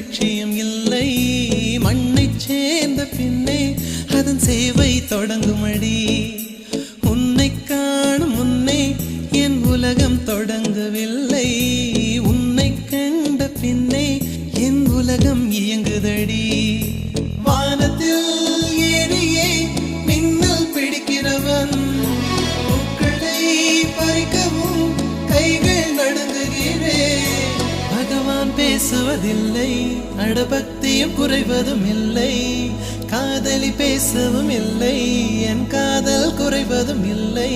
லட்சியம் இல்லை. மண்ணை சேர்ந்த பின்னே அதன் சேவை தொடங்குமடி. உன்னை காணும் முன்னே என் உலகம் தொடங்கவில்லை. உன்னை கண்ட பின்னே என் உலகம் இயங்குதடி. வானத்தில் ஏறியே மின்னல் பிடிக்கிறவன் பூக்களை பறிக்கவும் கைகள் நடுங்குகிறேன். பகவான் பேசுவதில்லை, அடபக்தியும் குறைவதும் இல்லை. காதலி பேசவும் இல்லை, என் காதல் குறைவதும் இல்லை.